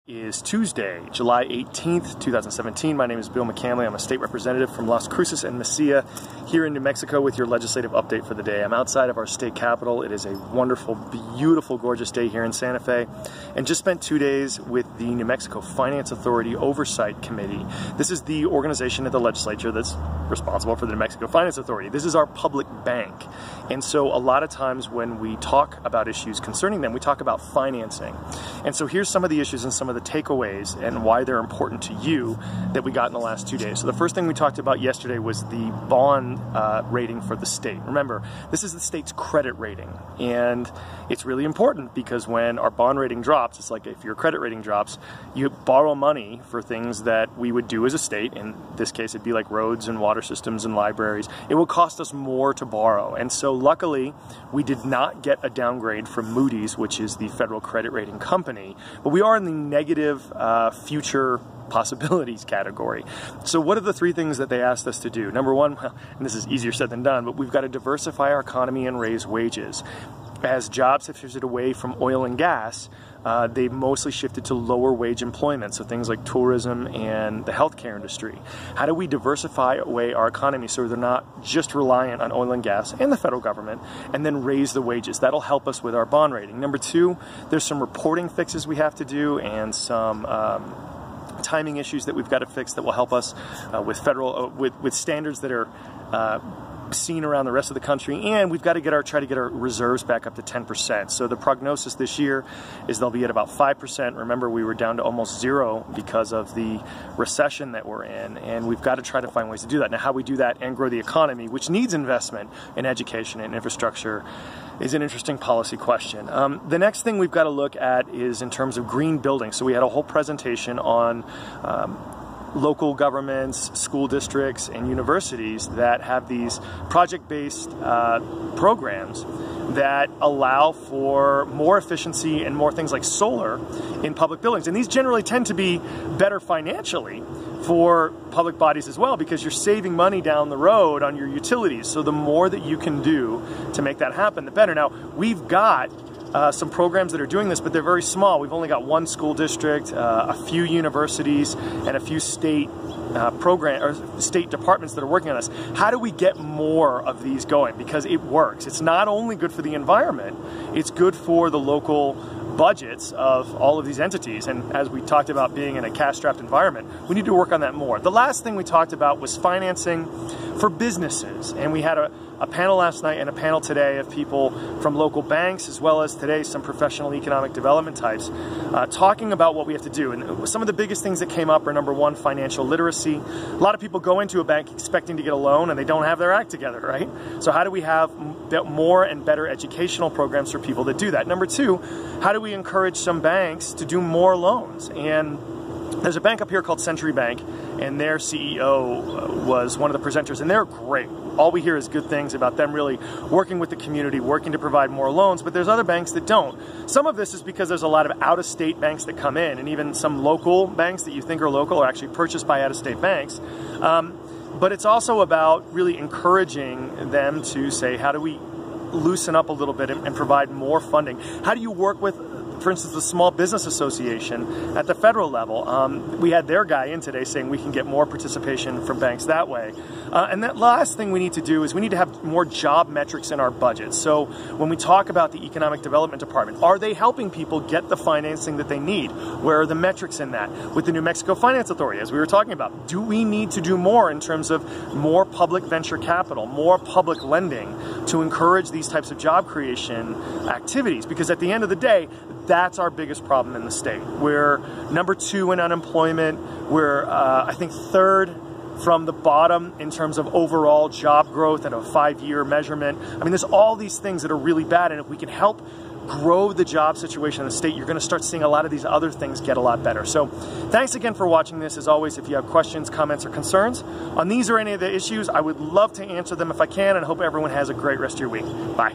Is Tuesday, July 18th, 2017. My name is Bill McCamley. I'm a state representative from Las Cruces and Mesilla here in New Mexico with your legislative update for the day. I'm outside of our state capitol. It is a wonderful, beautiful, gorgeous day here in Santa Fe, and just spent 2 days with the New Mexico Finance Authority Oversight Committee. This is the organization of the legislature that's responsible for the New Mexico Finance Authority. This is our public bank, and so a lot of times when we talk about issues concerning them, we talk about financing. And so here's some of the issues and some of the takeaways and why they're important to you that we got in the last 2 days. So the first thing we talked about yesterday was the bond rating for the state. Remember, this is the state's credit rating, and it's really important because when our bond rating drops, it's like if your credit rating drops, you borrow money for things that we would do as a state. In this case, it'd be like roads and water systems and libraries. It will cost us more to borrow. And so luckily, we did not get a downgrade from Moody's, which is the federal credit rating company, but we are in the negative future possibilities category. So what are the three things that they asked us to do? Number one, and this is easier said than done, but we've got to diversify our economy and raise wages. As jobs have shifted away from oil and gas, they've mostly shifted to lower wage employment, so things like tourism and the healthcare industry. How do we diversify away our economy so they're not just reliant on oil and gas and the federal government, and then raise the wages? That'll help us with our bond rating. Number two, there's some reporting fixes we have to do and some timing issues that we've got to fix that will help us with federal with standards that are seen around the rest of the country, and we've got to try to get our reserves back up to 10%. So the prognosis this year is they'll be at about 5%. Remember, we were down to almost zero because of the recession that we're in, and we've got to try to find ways to do that. Now, how we do that and grow the economy, which needs investment in education and infrastructure, is an interesting policy question. The next thing we've got to look at is in terms of green buildings. So we had a whole presentation on local governments, school districts, and universities that have these project-based programs that allow for more efficiency and more things like solar in public buildings. And these generally tend to be better financially for public bodies as well, because you're saving money down the road on your utilities. So the more that you can do to make that happen, the better. Now, we've got some programs that are doing this, but they're very small. We've only got one school district, a few universities, and a few state state departments that are working on this. How do we get more of these going? Because it works. It's not only good for the environment, it's good for the local budgets of all of these entities. And as we talked about being in a cash-strapped environment, we need to work on that more. The last thing we talked about was financing for businesses. And we had a panel last night and a panel today of people from local banks, as well as today some professional economic development types, talking about what we have to do. And some of the biggest things that came up are, number one, financial literacy. A lot of people go into a bank expecting to get a loan and they don't have their act together, right? So how do we have more and better educational programs for people that do that? Number two, how do we encourage some banks to do more loans? And there's a bank up here called Century Bank, and their CEO was one of the presenters, and they're great. All we hear is good things about them really working with the community, working to provide more loans, but there's other banks that don't. Some of this is because there's a lot of out-of-state banks that come in, and even some local banks that you think are local are actually purchased by out-of-state banks. But it's also about really encouraging them to say, how do we loosen up a little bit and provide more funding? How do you work with, for instance, the Small Business Association at the federal level? We had their guy in today saying we can get more participation from banks that way. And that last thing we need to do is we need to have more job metrics in our budget. So when we talk about the Economic Development Department, are they helping people get the financing that they need? Where are the metrics in that? With the New Mexico Finance Authority, as we were talking about, do we need to do more in terms of more public venture capital, more public lending to encourage these types of job creation activities? Because at the end of the day, that's our biggest problem in the state. We're number 2 in unemployment. We're, I think, 3rd from the bottom in terms of overall job growth at a 5-year measurement. I mean, there's all these things that are really bad, and if we can help grow the job situation in the state, you're going to start seeing a lot of these other things get a lot better. So thanks again for watching this. As always, if you have questions, comments, or concerns on these or any of the issues, I would love to answer them if I can, and I hope everyone has a great rest of your week. Bye.